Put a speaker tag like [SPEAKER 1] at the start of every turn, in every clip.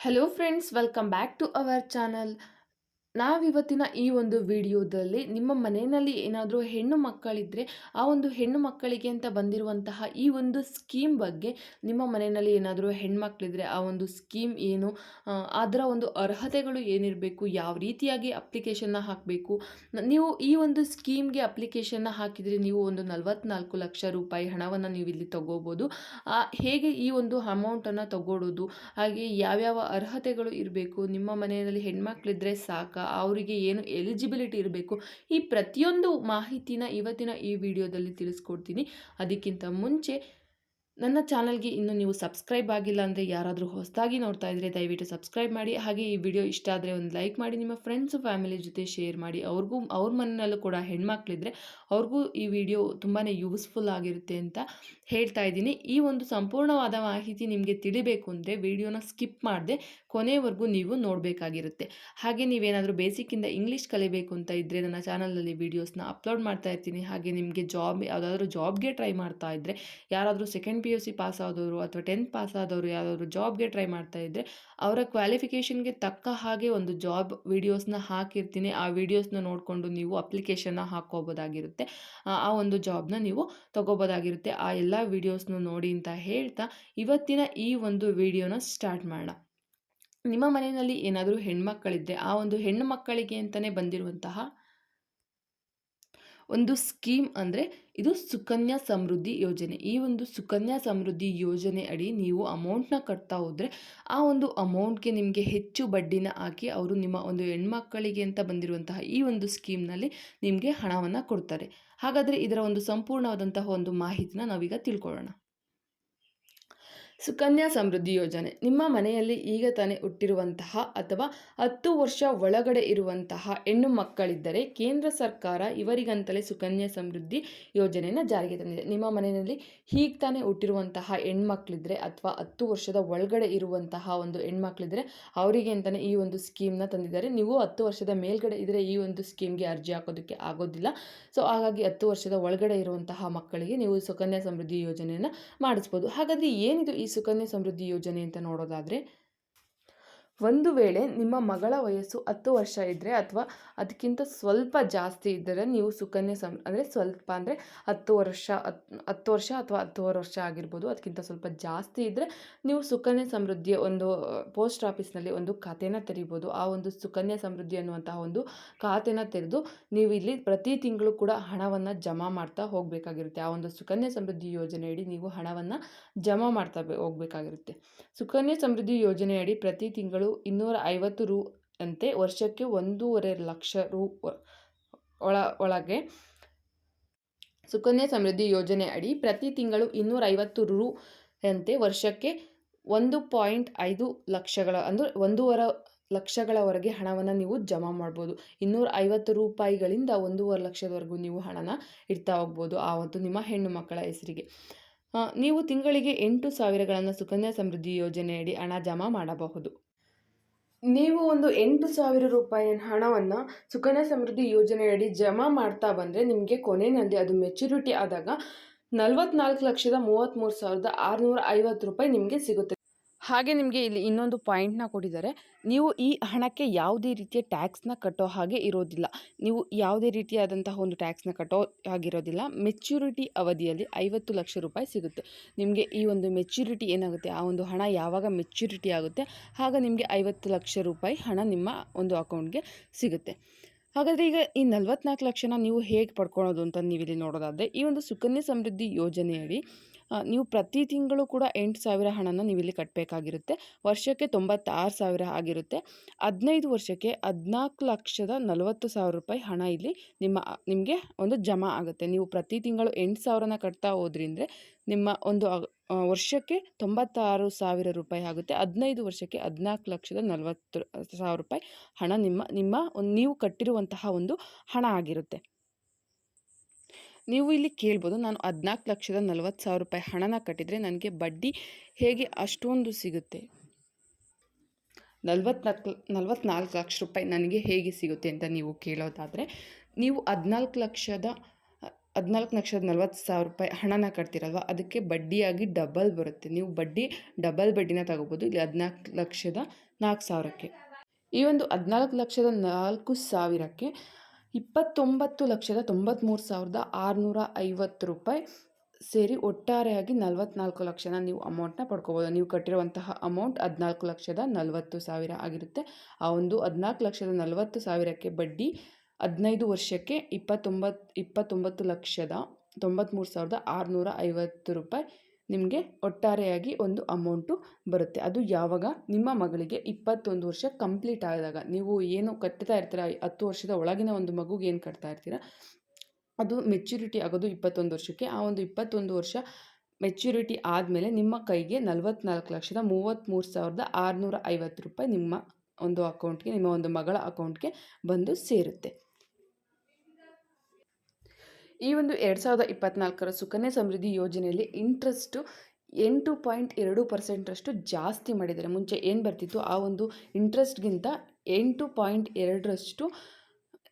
[SPEAKER 1] Hello friends, welcome back to our channel. ನಾವಿವತ್ತಿನ ಈ ಒಂದು ವಿಡಿಯೋದಲ್ಲಿ ನಿಮ್ಮ ಮನೆಯಲ್ಲಿ ಏನಾದರೂ ಹೆಣ್ಣು ಮಕ್ಕಳಿದ್ದರೆ ಆ ಒಂದು ಹೆಣ್ಣು ಮಕ್ಕಳಿಗೆ ಅಂತ ಬಂದಿರುವಂತಹ ಈ ಒಂದು ಸ್ಕೀಮ್ ಬಗ್ಗೆ, ನಿಮ್ಮ ಮನೆಯಲ್ಲಿ ಏನಾದರೂ ಹೆಣ್ಮಕ್ಳಿದ್ರೆ ಆ ಒಂದು ಸ್ಕೀಮ್ ಏನು, ಅದರ ಒಂದು ಅರ್ಹತೆಗಳು ಏನಿರಬೇಕು, ಯಾವ ರೀತಿಯಾಗಿ ಅಪ್ಲಿಕೇಶನ್ನ ಹಾಕಬೇಕು, ನೀವು ಈ ಒಂದು ಸ್ಕೀಮ್ಗೆ ಅಪ್ಲಿಕೇಶನ್ನ ಹಾಕಿದರೆ ನೀವು ಒಂದು 44 ಲಕ್ಷ ರೂಪಾಯಿ ಹಣವನ್ನು ನೀವು ಇಲ್ಲಿ ತಗೋಬೋದು. ಹೇಗೆ ಈ ಒಂದು ಅಮೌಂಟನ್ನು ತಗೊಳ್ಳೋದು, ಹಾಗೆ ಯಾವ್ಯಾವ ಅರ್ಹತೆಗಳು ಇರಬೇಕು, ನಿಮ್ಮ ಮನೆಯಲ್ಲಿ ಹೆಣ್ಮಕ್ಳಿದ್ರೆ ಸಾಕ, ಅವರಿಗೆ ಏನು ಎಲಿಜಿಬಿಲಿಟಿ ಇರಬೇಕು, ಈ ಪ್ರತಿಯೊಂದು ಮಾಹಿತಿನ ಇವತ್ತಿನ ಈ ವಿಡಿಯೋದಲ್ಲಿ ತಿಳಿಸ್ಕೊಡ್ತೀನಿ. ಅದಕ್ಕಿಂತ ಮುಂಚೆ ನನ್ನ ಚಾನಲ್ಗೆ ಇನ್ನೂ ನೀವು ಸಬ್ಸ್ಕ್ರೈಬ್ ಆಗಿಲ್ಲ ಅಂದರೆ, ಯಾರಾದರೂ ಹೊಸದಾಗಿ ನೋಡ್ತಾ ಇದ್ದರೆ ದಯವಿಟ್ಟು ಸಬ್ಸ್ಕ್ರೈಬ್ ಮಾಡಿ. ಹಾಗೆ ಈ ವಿಡಿಯೋ ಇಷ್ಟ ಆದರೆ ಒಂದು ಲೈಕ್ ಮಾಡಿ, ನಿಮ್ಮ ಫ್ರೆಂಡ್ಸು ಫ್ಯಾಮಿಲಿ ಜೊತೆ ಶೇರ್ ಮಾಡಿ. ಅವ್ರ ಮನೆಯಲ್ಲೂ ಕೂಡ ಹೆಣ್ಮಕ್ಳಿದ್ರೆ ಅವ್ರಿಗೂ ಈ ವಿಡಿಯೋ ತುಂಬಾ ಯೂಸ್ಫುಲ್ ಆಗಿರುತ್ತೆ ಅಂತ ಹೇಳ್ತಾ ಇದ್ದೀನಿ. ಈ ಒಂದು ಸಂಪೂರ್ಣವಾದ ಮಾಹಿತಿ ನಿಮಗೆ ತಿಳಿಬೇಕು ಅಂದರೆ ವಿಡಿಯೋನ ಸ್ಕಿಪ್ ಮಾಡದೆ ಕೊನೆವರೆಗೂ ನೀವು ನೋಡಬೇಕಾಗಿರುತ್ತೆ. ಹಾಗೆ ನೀವೇನಾದರೂ ಬೇಸಿಕ್ಕಿಂದ ಇಂಗ್ಲೀಷ್ ಕಲಿಬೇಕು ಅಂತ ಇದ್ದರೆ ನನ್ನ ಚಾನಲಲ್ಲಿ ವೀಡಿಯೋಸ್ನ ಅಪ್ಲೋಡ್ ಮಾಡ್ತಾ ಇರ್ತೀನಿ. ಹಾಗೆ ನಿಮಗೆ ಯಾವುದಾದ್ರೂ ಜಾಬ್ಗೆ ಟ್ರೈ ಮಾಡ್ತಾ ಇದ್ದರೆ, ಯಾರಾದರೂ ಸೆಕೆಂಡ್ PUC ಪಾಸ್ ಆದವರು ಅಥವಾ 10th ಪಾಸ್ ಆದವರು ಯಾವುದಾದ್ರೂ ಜಾಬ್ಗೆ ಟ್ರೈ ಮಾಡ್ತಾ ಇದ್ದರೆ, ಅವರ ಕ್ವಾಲಿಫಿಕೇಷನ್ಗೆ ತಕ್ಕ ಹಾಗೆ ಒಂದು ಜಾಬ್ ವೀಡಿಯೋಸ್ನ ಹಾಕಿರ್ತೀನಿ. ಆ ವೀಡಿಯೋಸ್ನ ನೋಡಿಕೊಂಡು ನೀವು ಅಪ್ಲಿಕೇಶನ್ನ ಹಾಕ್ಕೋಬೋದಾಗಿರುತ್ತೆ. ಆ ಒಂದು ಜಾಬ್ನ ನೀವು ತಗೋಬೋದಾಗಿರುತ್ತೆ. ಆ ಎಲ್ಲ ವೀಡಿಯೋಸ್ನು ನೋಡಿ ಅಂತ ಹೇಳ್ತಾ ಇವತ್ತಿನ ಈ ಒಂದು ವಿಡಿಯೋನ ಸ್ಟಾರ್ಟ್ ಮಾಡೋಣ. ನಿಮ್ಮ ಮನೆಯಲ್ಲಿ ಏನಾದರೂ ಹೆಣ್ಮಕ್ಕಳಿದ್ದರೆ ಆ ಒಂದು ಹೆಣ್ಣು ಮಕ್ಕಳಿಗೆ ಅಂತಲೇ ಬಂದಿರುವಂತಹ ಒಂದು ಸ್ಕೀಮ್ ಅಂದರೆ ಇದು ಸುಕನ್ಯಾ ಸಮೃದ್ಧಿ ಯೋಜನೆ. ಈ ಒಂದು ಸುಕನ್ಯಾ ಸಮೃದ್ಧಿ ಯೋಜನೆ ಅಡಿ ನೀವು ಅಮೌಂಟ್ನ ಕಟ್ತಾ ಹೋದರೆ ಆ ಒಂದು ಅಮೌಂಟ್ಗೆ ನಿಮಗೆ ಹೆಚ್ಚು ಬಡ್ಡಿನ ಹಾಕಿ ಅವರು ನಿಮ್ಮ ಒಂದು ಹೆಣ್ಮಕ್ಕಳಿಗೆ ಅಂತ ಬಂದಿರುವಂತಹ ಈ ಒಂದು ಸ್ಕೀಮ್ನಲ್ಲಿ ನಿಮಗೆ ಹಣವನ್ನು ಕೊಡ್ತಾರೆ. ಹಾಗಾದರೆ ಇದರ ಒಂದು ಸಂಪೂರ್ಣವಾದಂತಹ ಒಂದು ಮಾಹಿತಿನ ನಾವೀಗ ತಿಳ್ಕೊಳ್ಳೋಣ. ಸುಕನ್ಯಾ ಸಮೃದ್ಧಿ ಯೋಜನೆ ನಿಮ್ಮ ಮನೆಯಲ್ಲಿ ಈಗ ತಾನೇ ಹುಟ್ಟಿರುವಂತಹ ಅಥವಾ 10 ವರ್ಷ ಒಳಗಡೆ ಇರುವಂತಹ ಹೆಣ್ಣು ಮಕ್ಕಳಿದ್ದರೆ ಕೇಂದ್ರ ಸರ್ಕಾರ ಇವರಿಗಂತಲೇ ಸುಕನ್ಯಾ ಸಮೃದ್ಧಿ ಯೋಜನೆಯನ್ನು ಜಾರಿಗೆ ತಂದಿದೆ. ನಿಮ್ಮ ಮನೆಯಲ್ಲಿ ಈಗ ತಾನೇ ಹುಟ್ಟಿರುವಂತಹ ಹೆಣ್ಮಕ್ಳಿದ್ರೆ ಅಥವಾ 10 ವರ್ಷದ ಒಳಗಡೆ ಇರುವಂತಹ ಒಂದು ಹೆಣ್ಮಕ್ಳಿದ್ರೆ ಅವರಿಗೆ ಅಂತಲೇ ಈ ಒಂದು ಸ್ಕೀಮ್ನ ತಂದಿದ್ದಾರೆ. ನೀವು 10 ವರ್ಷದ ಮೇಲ್ಗಡೆ ಇದ್ದರೆ ಈ ಒಂದು ಸ್ಕೀಮ್ಗೆ ಅರ್ಜಿ ಹಾಕೋದಕ್ಕೆ ಆಗೋದಿಲ್ಲ. ಸೊ ಹಾಗಾಗಿ 10 ವರ್ಷದ ಒಳಗಡೆ ಇರುವಂತಹ ಮಕ್ಕಳಿಗೆ ನೀವು ಸುಕನ್ಯಾ ಸಮೃದ್ಧಿ ಯೋಜನೆಯನ್ನು ಮಾಡಿಸ್ಬೋದು. ಹಾಗಾದರೆ ಏನಿದು ಈ ಸುಕನ್ಯಾ ಸಮೃದ್ಧಿ ಯೋಜನೆ ಅಂತ ನೋಡೋದಾದರೆ, ಒಂದು ವೇಳೆ ನಿಮ್ಮ ಮಗಳ ವಯಸ್ಸು 10 ವರ್ಷ ಇದ್ದರೆ ಅಥವಾ ಅದಕ್ಕಿಂತ ಸ್ವಲ್ಪ ಜಾಸ್ತಿ ಇದ್ದರೆ ನೀವು ಸುಕನ್ಯಾ ಅಂದರೆ ಸ್ವಲ್ಪ ಅಂದರೆ 10 ವರ್ಷ 10 ವರ್ಷ ಅಥವಾ 10 ವರ್ಷ ಆಗಿರ್ಬೋದು, ಅದಕ್ಕಿಂತ ಸ್ವಲ್ಪ ಜಾಸ್ತಿ ಇದ್ದರೆ ನೀವು ಸುಕನ್ಯಾ ಸಮೃದ್ಧಿಯ ಒಂದು ಪೋಸ್ಟ್ ಆಫೀಸ್ನಲ್ಲಿ ಒಂದು ಖಾತೆನ ತೆರಿಬೋದು. ಆ ಒಂದು ಸುಕನ್ಯಾ ಸಮೃದ್ಧಿ ಅನ್ನುವಂತಹ ಒಂದು ಖಾತೆನ ತೆರೆದು ನೀವು ಇಲ್ಲಿ ಪ್ರತಿ ತಿಂಗಳು ಕೂಡ ಹಣವನ್ನು ಜಮಾ ಮಾಡ್ತಾ ಹೋಗಬೇಕಾಗಿರುತ್ತೆ. ಆ ಒಂದು ಸುಕನ್ಯಾ ಸಮೃದ್ಧಿ ಯೋಜನೆಯಡಿ ನೀವು ಹಣವನ್ನು ಜಮಾ ಮಾಡ್ತಾ ಹೋಗಬೇಕಾಗಿರುತ್ತೆ. ಸುಕನ್ಯಾ ಸಮೃದ್ಧಿ ಯೋಜನೆಯಡಿ ಪ್ರತಿ ತಿಂಗಳು 250 ರು ಅಂತೆ ವರ್ಷಕ್ಕೆ 1.5 ಲಕ್ಷ ರು ಒಳಗೆ ಸುಕನ್ಯಾ ಸಮೃದ್ಧಿ ಯೋಜನೆ ಅಡಿ ಪ್ರತಿ ತಿಂಗಳು 250 ರು ಅಂತೆ ವರ್ಷಕ್ಕೆ 1.5 ಲಕ್ಷಗಳ ಅಂದರೆ 1.5 ಲಕ್ಷಗಳವರೆಗೆ ಹಣವನ್ನು ನೀವು ಜಮಾ ಮಾಡ್ಬೋದು. 250 ರೂಪಾಯಿಗಳಿಂದ 1.5 ಲಕ್ಷದವರೆಗೂ ನೀವು ಹಣನ ಇಡ್ತಾ ಹೋಗ್ಬೋದು ಆ ಒಂದು ನಿಮ್ಮ ಹೆಣ್ಣು ಮಕ್ಕಳ ಹೆಸರಿಗೆ. ನೀವು ತಿಂಗಳಿಗೆ 8,000ಗಳನ್ನು ಸುಕನ್ಯಾ ಸಮೃದ್ಧಿ ಯೋಜನೆಯಡಿ ಹಣ ಜಮಾ ಮಾಡಬಹುದು. ನೀವು ಒಂದು 8,000 ರೂಪಾಯಿ ಹಣವನ್ನು ಸುಕನ್ಯಾ ಸಮೃದ್ಧಿ ಯೋಜನೆಯಡಿ ಜಮಾ ಮಾಡ್ತಾ ಬಂದರೆ ನಿಮಗೆ ಕೊನೆಯಲ್ಲಿ ಅದು ಮೆಚುರಿಟಿ ಆದಾಗ 44,33,650 ರೂಪಾಯಿ ನಿಮಗೆ ಸಿಗುತ್ತೆ. ಹಾಗೆ ನಿಮಗೆ ಇಲ್ಲಿ ಇನ್ನೊಂದು ಪಾಯಿಂಟ್ನ ಕೊಟ್ಟಿದ್ದಾರೆ. ನೀವು ಈ ಹಣಕ್ಕೆ ಯಾವುದೇ ರೀತಿಯ ಟ್ಯಾಕ್ಸ್ನ ಕಟ್ಟೋ ಹಾಗೆ ಇರೋದಿಲ್ಲ. ನೀವು ಯಾವುದೇ ರೀತಿಯಾದಂತಹ ಒಂದು ಟ್ಯಾಕ್ಸ್ನ ಕಟ್ಟೋ ಹಾಗಿರೋದಿಲ್ಲ. ಮೆಚ್ಯೂರಿಟಿ ಅವಧಿಯಲ್ಲಿ 50 ಲಕ್ಷ ರೂಪಾಯಿ ಸಿಗುತ್ತೆ. ನಿಮಗೆ ಈ ಒಂದು ಮೆಚ್ಯೂರಿಟಿ ಏನಾಗುತ್ತೆ, ಆ ಒಂದು ಹಣ ಯಾವಾಗ ಮೆಚ್ಯೂರಿಟಿ ಆಗುತ್ತೆ ಆಗ ನಿಮಗೆ 50 ಲಕ್ಷ ರೂಪಾಯಿ ಹಣ ನಿಮ್ಮ ಒಂದು ಅಕೌಂಟ್ಗೆ ಸಿಗುತ್ತೆ. ಹಾಗಾದರೆ ಈಗ ಈ 44 ಲಕ್ಷನ ನೀವು ಹೇಗೆ ಪಡ್ಕೊಳ್ಳೋದು ಅಂತ ನೀವಿಲ್ಲಿ ನೋಡೋದಾದರೆ, ಈ ಒಂದು ಸುಕನ್ಯಾ ಸಮೃದ್ಧಿ ಯೋಜನೆಯಡಿ ನೀವು ಪ್ರತಿ ತಿಂಗಳು ಕೂಡ 8,000 ಹಣನ ನೀವಿಲ್ಲಿ ಕಟ್ಟಬೇಕಾಗಿರುತ್ತೆ. ವರ್ಷಕ್ಕೆ 96,000 ಆಗಿರುತ್ತೆ. 15 ವರ್ಷಕ್ಕೆ 14,40,000 ರೂಪಾಯಿ ಹಣ ಇಲ್ಲಿ ನಿಮಗೆ ಒಂದು ಜಮಾ ಆಗುತ್ತೆ. ನೀವು ಪ್ರತಿ ತಿಂಗಳು 8,000ನ ಕಟ್ತಾ ಹೋದ್ರಿಂದರೆ ನಿಮ್ಮ ಒಂದು ವರ್ಷಕ್ಕೆ 96,000 ರೂಪಾಯಿ ಆಗುತ್ತೆ. 15 ವರ್ಷಕ್ಕೆ 14,40,000 ರೂಪಾಯಿ ಹಣ ನೀವು ಕಟ್ಟಿರುವಂತಹ ಒಂದು ಹಣ ಆಗಿರುತ್ತೆ. ನೀವು ಇಲ್ಲಿ ಕೇಳ್ಬೋದು, ನಾನು 14,40,000 ರೂಪಾಯಿ ಹಣನ ಕಟ್ಟಿದರೆ ನನಗೆ ಬಡ್ಡಿ ಹೇಗೆ ಅಷ್ಟೊಂದು ಸಿಗುತ್ತೆ, 44 ಲಕ್ಷ ರೂಪಾಯಿ ನನಗೆ ಹೇಗೆ ಸಿಗುತ್ತೆ ಅಂತ ನೀವು ಕೇಳೋದಾದರೆ, ನೀವು 14 ಲಕ್ಷದ 14,40,000 ಹಣನ ಕಟ್ತೀರಲ್ವ, ಅದಕ್ಕೆ ಬಡ್ಡಿಯಾಗಿ ಡಬಲ್ ಬರುತ್ತೆ. ನೀವು ಡಬಲ್ ಬಡ್ಡಿನ ತಗೋಬೋದು ಇಲ್ಲಿ 14,04,000ಕ್ಕೆ. ಈ ಒಂದು 14,04,000ಕ್ಕೆ 29,93,650 ಸೇರಿ ಒಟ್ಟಾರೆಯಾಗಿ 44 ಲಕ್ಷನ ನೀವು ಅಮೌಂಟ್ನ ಪಡ್ಕೋಬೋದು. ನೀವು ಕಟ್ಟಿರುವಂತಹ ಅಮೌಂಟ್ 14,40,000 ಆಗಿರುತ್ತೆ. ಆ ಒಂದು 14,40,000ಕ್ಕೆ ಬಡ್ಡಿ 15 ವರ್ಷಕ್ಕೆ 29,93,650 ನಿಮಗೆ ಒಟ್ಟಾರೆಯಾಗಿ ಒಂದು ಅಮೌಂಟು ಬರುತ್ತೆ. ಅದು ಯಾವಾಗ ನಿಮ್ಮ ಮಗಳಿಗೆ 21 ವರ್ಷ ಕಂಪ್ಲೀಟ್ ಆದಾಗ, ನೀವು ಏನು ಕಟ್ತಾ ಇರ್ತೀರ 10 ವರ್ಷದ ಒಳಗಿನ ಒಂದು ಮಗುಗೆ ಏನು ಕಟ್ತಾ ಇರ್ತೀರ ಅದು ಮೆಚ್ಯೂರಿಟಿ ಆಗೋದು 21 ವರ್ಷಕ್ಕೆ. ಆ ಒಂದು 21 ವರ್ಷ ಮೆಚ್ಯೂರಿಟಿ ಆದಮೇಲೆ ನಿಮ್ಮ ಕೈಗೆ 44,33,650 ನಿಮ್ಮ ಒಂದು ಅಕೌಂಟ್ಗೆ, ನಿಮ್ಮ ಒಂದು ಮಗಳ ಅಕೌಂಟ್ಗೆ ಬಂದು ಸೇರುತ್ತೆ. ಈ ಒಂದು 2024ರ ಸುಕನ್ಯಾ ಸಮೃದ್ಧಿ ಯೋಜನೆಯಲ್ಲಿ ಇಂಟ್ರೆಸ್ಟು 8.2% ಜಾಸ್ತಿ ಮಾಡಿದ್ದಾರೆ. ಮುಂಚೆ ಏನು ಬರ್ತಿತ್ತು ಆ ಒಂದು ಇಂಟ್ರೆಸ್ಟ್ಗಿಂತ 8.2%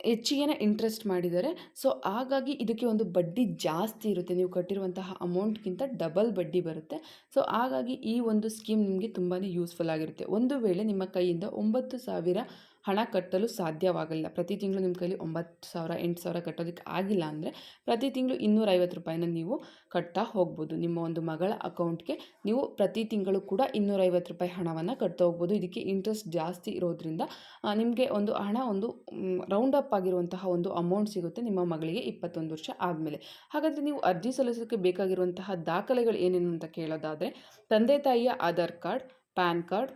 [SPEAKER 1] ಹೆಚ್ಚಿಗೆ ಇಂಟ್ರೆಸ್ಟ್ ಮಾಡಿದ್ದಾರೆ. ಸೊ ಹಾಗಾಗಿ ಇದಕ್ಕೆ ಒಂದು ಬಡ್ಡಿ ಜಾಸ್ತಿ ಇರುತ್ತೆ. ನೀವು ಕಟ್ಟಿರುವಂತಹ ಅಮೌಂಟ್ಗಿಂತ ಡಬಲ್ ಬಡ್ಡಿ ಬರುತ್ತೆ. ಸೊ ಹಾಗಾಗಿ ಈ ಒಂದು ಸ್ಕೀಮ್ ನಿಮಗೆ ತುಂಬಾ ಯೂಸ್ಫುಲ್ ಆಗಿರುತ್ತೆ. ಒಂದು ವೇಳೆ ನಿಮ್ಮ ಕೈಯಿಂದ 9,000 ಹಣ ಕಟ್ಟಲು ಸಾಧ್ಯವಾಗಲಿಲ್ಲ, ಪ್ರತಿ ತಿಂಗಳು ನಿಮ್ಮ ಕೈಲಿ 9,000 8,000 ಕಟ್ಟೋದಕ್ಕೆ ಆಗಿಲ್ಲ ಅಂದರೆ ಪ್ರತಿ ತಿಂಗಳು 250 ರೂಪಾಯಿನ ನೀವು ಕಟ್ತಾ ಹೋಗ್ಬೋದು. ನಿಮ್ಮ ಒಂದು ಮಗಳ ಅಕೌಂಟ್ಗೆ ನೀವು ಪ್ರತಿ ತಿಂಗಳು ಕೂಡ 250 ರೂಪಾಯಿ ಹಣವನ್ನು ಕಟ್ತಾ ಹೋಗ್ಬೋದು. ಇದಕ್ಕೆ ಇಂಟ್ರೆಸ್ಟ್ ಜಾಸ್ತಿ ಇರೋದ್ರಿಂದ ನಿಮಗೆ ಒಂದು ಹಣ ಒಂದು ರೌಂಡ್ ಅಪ್ ಆಗಿರುವಂತಹ ಒಂದು ಅಮೌಂಟ್ ಸಿಗುತ್ತೆ ನಿಮ್ಮ ಮಗಳಿಗೆ 21 ವರ್ಷ ಆದಮೇಲೆ. ಹಾಗಾದರೆ ನೀವು ಅರ್ಜಿ ಸಲ್ಲಿಸೋಕ್ಕೆ ಬೇಕಾಗಿರುವಂತಹ ದಾಖಲೆಗಳು ಏನೇನು ಅಂತ ಕೇಳೋದಾದರೆ, ತಂದೆ ತಾಯಿಯ ಆಧಾರ್ ಕಾರ್ಡ್, ಪ್ಯಾನ್ ಕಾರ್ಡ್,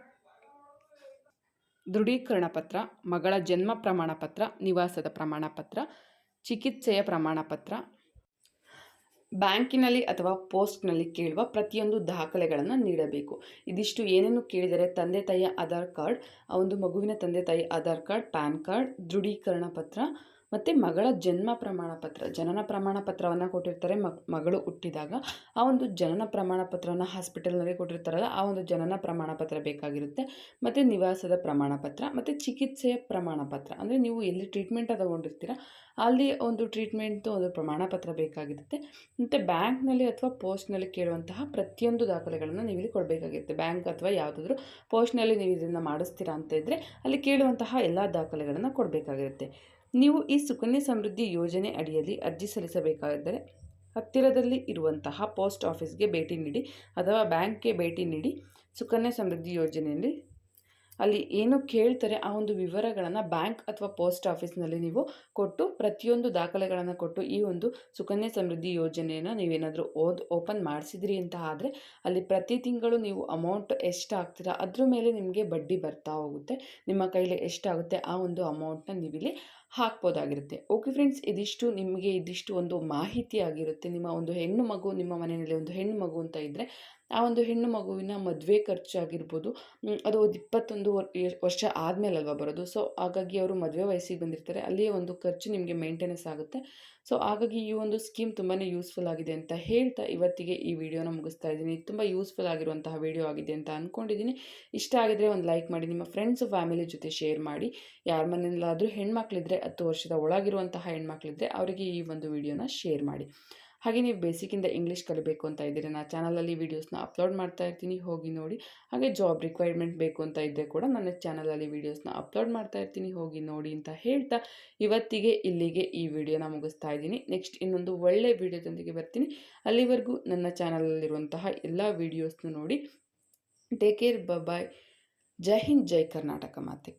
[SPEAKER 1] ದೃಢೀಕರಣ ಪತ್ರ, ಮಗಳ ಜನ್ಮ ಪ್ರಮಾಣ ಪತ್ರ, ನಿವಾಸದ ಪ್ರಮಾಣ ಪತ್ರ, ಚಿಕಿತ್ಸೆಯ ಪ್ರಮಾಣ ಪತ್ರ, ಬ್ಯಾಂಕಿನಲ್ಲಿ ಅಥವಾ ಪೋಸ್ಟ್ನಲ್ಲಿ ಕೇಳುವ ಪ್ರತಿಯೊಂದು ದಾಖಲೆಗಳನ್ನು ನೀಡಬೇಕು. ಇದಿಷ್ಟು ಏನೇನು ಕೇಳಿದರೆ ತಂದೆ ತಾಯಿಯ ಆಧಾರ್ ಕಾರ್ಡ್, ಆ ಒಂದು ಮಗುವಿನ ತಂದೆ ತಾಯಿ ಆಧಾರ್ ಕಾರ್ಡ್, ಪ್ಯಾನ್ ಕಾರ್ಡ್, ದೃಢೀಕರಣ ಪತ್ರ ಮತ್ತು ಮಗಳ ಜನ್ಮ ಪ್ರಮಾಣ ಪತ್ರ, ಜನನ ಪ್ರಮಾಣ ಪತ್ರವನ್ನು ಕೊಟ್ಟಿರ್ತಾರೆ. ಮಗಳು ಹುಟ್ಟಿದಾಗ ಆ ಒಂದು ಜನನ ಪ್ರಮಾಣ ಪತ್ರವನ್ನು ಹಾಸ್ಪಿಟಲ್ನಲ್ಲಿ ಕೊಟ್ಟಿರ್ತಾರಲ್ಲ, ಆ ಒಂದು ಜನನ ಪ್ರಮಾಣ ಪತ್ರ ಬೇಕಾಗಿರುತ್ತೆ. ಮತ್ತು ನಿವಾಸದ ಪ್ರಮಾಣ ಪತ್ರ ಮತ್ತು ಚಿಕಿತ್ಸೆಯ ಪ್ರಮಾಣ ಪತ್ರ, ಅಂದರೆ ನೀವು ಎಲ್ಲಿ ಟ್ರೀಟ್ಮೆಂಟ್ ತಗೊಂಡಿರ್ತೀರ ಅಲ್ಲಿ ಒಂದು ಟ್ರೀಟ್ಮೆಂಟ್ದು ಒಂದು ಪ್ರಮಾಣ ಪತ್ರ ಬೇಕಾಗಿರುತ್ತೆ. ಮತ್ತು ಬ್ಯಾಂಕ್ನಲ್ಲಿ ಅಥವಾ ಪೋಸ್ಟ್ನಲ್ಲಿ ಕೇಳುವಂತಹ ಪ್ರತಿಯೊಂದು ದಾಖಲೆಗಳನ್ನು ನೀವು ಇಲ್ಲಿ ಕೊಡಬೇಕಾಗಿರುತ್ತೆ. ಬ್ಯಾಂಕ್ ಅಥವಾ ಯಾವುದಾದ್ರೂ ಪೋಸ್ಟ್ನಲ್ಲಿ ನೀವು ಇದನ್ನು ಮಾಡಿಸ್ತೀರಾ ಅಂತ ಇದ್ದರೆ ಅಲ್ಲಿ ಕೇಳುವಂತಹ ಎಲ್ಲ ದಾಖಲೆಗಳನ್ನು ಕೊಡಬೇಕಾಗಿರುತ್ತೆ. ನೀವು ಈ ಸುಕನ್ಯಾ ಸಮೃದ್ಧಿ ಯೋಜನೆ ಅಡಿಯಲ್ಲಿ ಅರ್ಜಿ ಸಲ್ಲಿಸಬೇಕಾದರೆ ಹತ್ತಿರದಲ್ಲಿ ಇರುವಂತಹ ಪೋಸ್ಟ್ ಆಫೀಸ್ಗೆ ಭೇಟಿ ನೀಡಿ ಅಥವಾ ಬ್ಯಾಂಕ್ಗೆ ಭೇಟಿ ನೀಡಿ ಸುಕನ್ಯಾ ಸಮೃದ್ಧಿ ಯೋಜನೆಯಲ್ಲಿ ಅಲ್ಲಿ ಏನು ಕೇಳ್ತಾರೆ ಆ ಒಂದು ವಿವರಗಳನ್ನು ಬ್ಯಾಂಕ್ ಅಥವಾ ಪೋಸ್ಟ್ ಆಫೀಸ್ನಲ್ಲಿ ನೀವು ಕೊಟ್ಟು ಪ್ರತಿಯೊಂದು ದಾಖಲೆಗಳನ್ನು ಕೊಟ್ಟು ಈ ಒಂದು ಸುಕನ್ಯಾ ಸಮೃದ್ಧಿ ಯೋಜನೆಯನ್ನು ನೀವೇನಾದರೂ ಓಪನ್ ಮಾಡಿಸಿದ್ರಿ ಅಂತ ಆದರೆ ಅಲ್ಲಿ ಪ್ರತಿ ತಿಂಗಳು ನೀವು ಅಮೌಂಟ್ ಎಷ್ಟು ಹಾಕ್ತೀರಾ ಅದ್ರ ಮೇಲೆ ನಿಮಗೆ ಬಡ್ಡಿ ಬರ್ತಾ ಹೋಗುತ್ತೆ. ನಿಮ್ಮ ಕೈಲಿ ಎಷ್ಟಾಗುತ್ತೆ ಆ ಒಂದು ಅಮೌಂಟ್ನ ನೀವಿಲ್ಲಿ ಹಾಕ್ಬೋದಾಗಿರುತ್ತೆ. ಓಕೆ ಫ್ರೆಂಡ್ಸ್, ಇದಿಷ್ಟು ಒಂದು ಮಾಹಿತಿ ಆಗಿರುತ್ತೆ. ನಿಮ್ಮ ಒಂದು ಹೆಣ್ಣು ಮಗು, ನಿಮ್ಮ ಮನೆಯಲ್ಲಿ ಒಂದು ಹೆಣ್ಣು ಮಗು ಅಂತ ಇದ್ದರೆ ಆ ಒಂದು ಹೆಣ್ಣು ಮಗುವಿನ ಮದುವೆ ಖರ್ಚಾಗಿರ್ಬೋದು, ಅದು ಒಂದು 21 ವರ್ಷ ಆದಮೇಲೆ ಅಲ್ವಾ ಬರೋದು. ಸೊ ಹಾಗಾಗಿ ಅವರು ಮದುವೆ ವಯಸ್ಸಿಗೆ ಬಂದಿರ್ತಾರೆ, ಅಲ್ಲಿಯೇ ಒಂದು ಖರ್ಚು ನಿಮಗೆ ಮೇಂಟೆನೆನ್ಸ್ ಆಗುತ್ತೆ. ಸೊ ಹಾಗಾಗಿ ಈ ಒಂದು ಸ್ಕೀಮ್ ತುಂಬಾ ಯೂಸ್ಫುಲ್ ಆಗಿದೆ ಅಂತ ಹೇಳ್ತಾ ಇವತ್ತಿಗೆ ಈ ವಿಡಿಯೋನ ಮುಗಿಸ್ತಾ ಇದ್ದೀನಿ. ತುಂಬ ಯೂಸ್ಫುಲ್ ಆಗಿರುವಂತಹ ವಿಡಿಯೋ ಆಗಿದೆ ಅಂತ ಅಂದ್ಕೊಂಡಿದ್ದೀನಿ. ಇಷ್ಟ ಆಗಿದ್ರೆ ಒಂದು ಲೈಕ್ ಮಾಡಿ, ನಿಮ್ಮ ಫ್ರೆಂಡ್ಸ್ ಫ್ಯಾಮಿಲಿ ಜೊತೆ ಶೇರ್ ಮಾಡಿ. ಯಾರ ಮನೆಯಲ್ಲಾದರೂ ಹೆಣ್ಮಕ್ಳಿದ್ರೆ 10 ವರ್ಷದ ಒಳಗಿರುವಂತಹ ಹೆಣ್ಮಕ್ಳಿದ್ರೆ ಅವರಿಗೆ ಈ ಒಂದು ವಿಡಿಯೋನ ಶೇರ್ ಮಾಡಿ. ಹಾಗೆ ನೀವು ಬೇಸಿಕ್ಕಿಂದ ಇಂಗ್ಲೀಷ್ ಕಲಿಬೇಕು ಅಂತ ಇದ್ದರೆ ನಾನು ಚಾನಲಲ್ಲಿ ವೀಡಿಯೋಸ್ನ ಅಪ್ಲೋಡ್ ಮಾಡ್ತಾ ಇರ್ತೀನಿ, ಹೋಗಿ ನೋಡಿ. ಹಾಗೆ ಜಾಬ್ ರಿಕ್ವೈರ್ಮೆಂಟ್ ಬೇಕು ಅಂತ ಇದ್ದರೆ ಕೂಡ ನನ್ನ ಚಾನಲಲ್ಲಿ ವೀಡಿಯೋಸ್ನ ಅಪ್ಲೋಡ್ ಮಾಡ್ತಾ ಇರ್ತೀನಿ, ಹೋಗಿ ನೋಡಿ ಅಂತ ಹೇಳ್ತಾ ಇವತ್ತಿಗೆ ಇಲ್ಲಿಗೆ ಈ ವಿಡಿಯೋನ ಮುಗಿಸ್ತಾ ಇದ್ದೀನಿ. ನೆಕ್ಸ್ಟ್ ಇನ್ನೊಂದು ಒಳ್ಳೆ ವಿಡಿಯೋದೊಂದಿಗೆ ಬರ್ತೀನಿ. ಅಲ್ಲಿವರೆಗೂ ನನ್ನ ಚಾನಲಲ್ಲಿರುವಂತಹ ಎಲ್ಲ ವೀಡಿಯೋಸ್ನ ನೋಡಿ. ಟೇಕ್ ಕೇರ್, ಬಾಯ್. ಜೈ ಹಿಂದ್, ಜೈ ಕರ್ನಾಟಕ ಮಾತೆ.